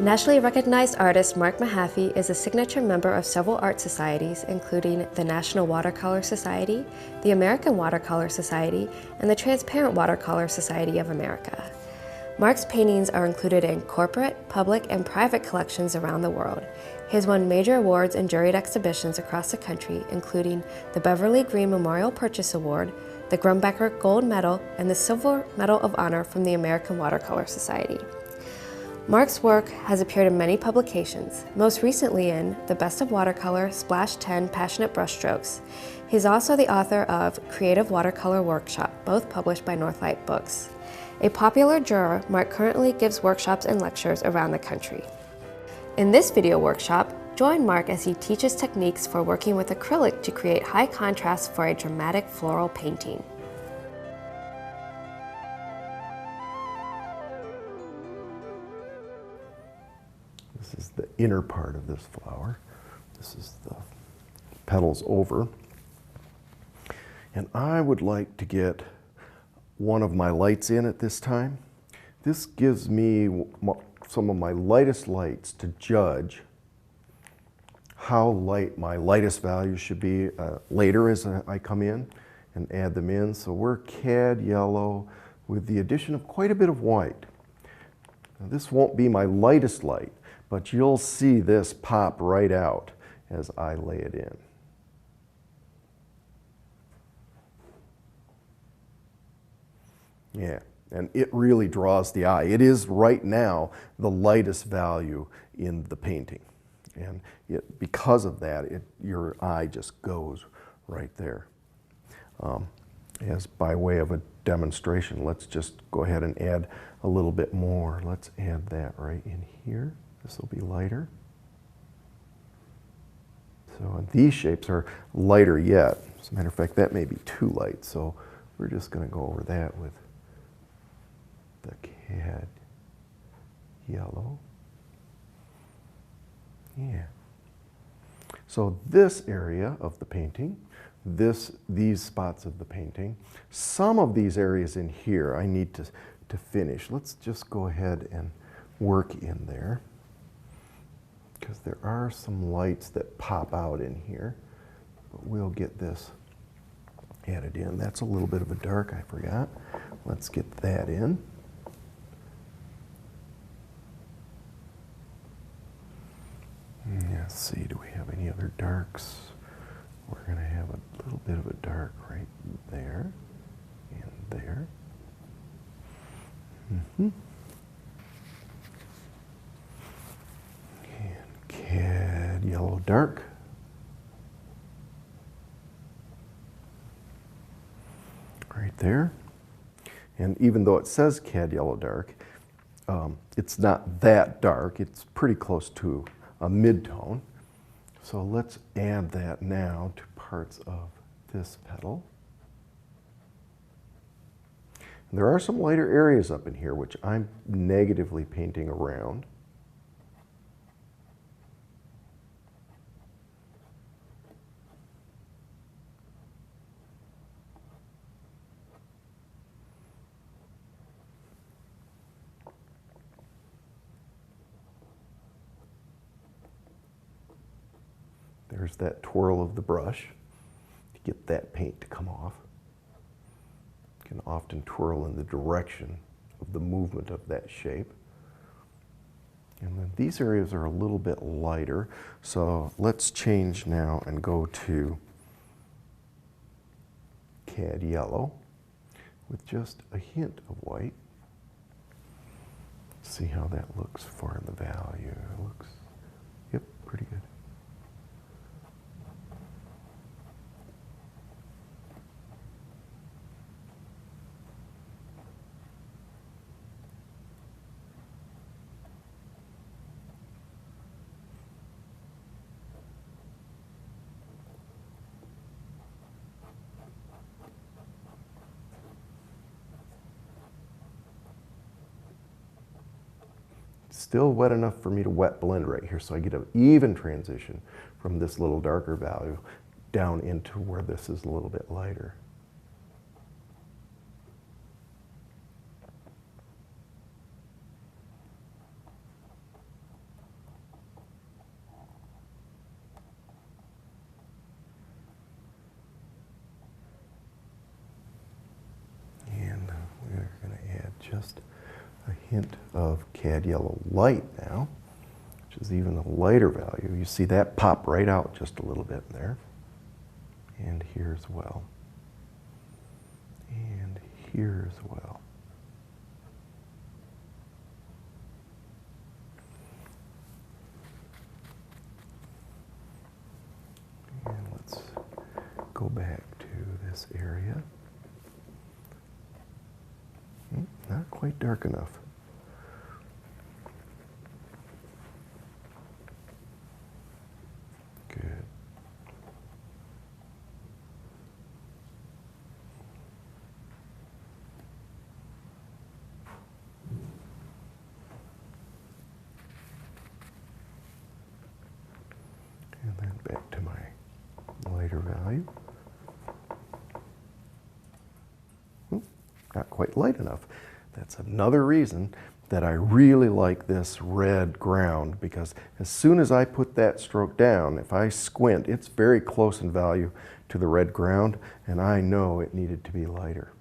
Nationally recognized artist Mark Mehaffey is a signature member of several art societies, including the National Watercolor Society, the American Watercolor Society, and the Transparent Watercolor Society of America. Mark's paintings are included in corporate, public, and private collections around the world. He has won major awards and juried exhibitions across the country, including the Beverly Green Memorial Purchase Award, the Grumbacher Gold Medal, and the Silver Medal of Honor from the American Watercolor Society. Mark's work has appeared in many publications, most recently in The Best of Watercolor, Splash 10 Passionate Brushstrokes. He's also the author of Creative Watercolor Workshop, both published by Northlight Books. A popular juror, Mark currently gives workshops and lectures around the country. In this video workshop, join Mark as he teaches techniques for working with acrylic to create high contrast for a dramatic floral painting. This is the inner part of this flower. This is the petals over. And I would like to get one of my lights in at this time. This gives me some of my lightest lights to judge how light my lightest values should be later as I come in and add them in. So we're cad yellow with the addition of quite a bit of white. Now, this won't be my lightest light, but you'll see this pop right out as I lay it in. Yeah, and it really draws the eye. It is right now the lightest value in the painting. And because of that, your eye just goes right there. As by way of a demonstration, let's just go ahead and add a little bit more. Let's add that right in here. This will be lighter. So these shapes are lighter yet. As a matter of fact, that may be too light. So we're just going to go over that with the cad yellow. Yeah. So this area of the painting, these spots of the painting, some of these areas in here I need to finish. Let's just go ahead and work in there, because there are some lights that pop out in here. But we'll get this added in. That's a little bit of a dark, I forgot. Let's get that in. Let's see, do we have any other darks? We're going to have a little bit of a dark right there and there. And cad yellow dark. Right there. And even though it says cad yellow dark, it's not that dark. It's pretty close to a mid-tone. So let's add that now to parts of this petal. And there are some lighter areas up in here which I'm negatively painting around. There's that twirl of the brush to get that paint to come off. You can often twirl in the direction of the movement of that shape. And then these areas are a little bit lighter, so let's change now and go to cad yellow with just a hint of white. See how that looks for the value. It looks, yep, pretty good. Still wet enough for me to wet blend right here, so I get an even transition from this little darker value down into where this is a little bit lighter. just a hint of cad yellow light now, which is even a lighter value. You see that pop right out just a little bit there. And here as well. And here as well. And let's go back to this area. Not quite dark enough. Good. And then back to my lighter value. Not quite light enough. That's another reason that I really like this red ground, because as soon as I put that stroke down, if I squint, it's very close in value to the red ground, and I know it needed to be lighter.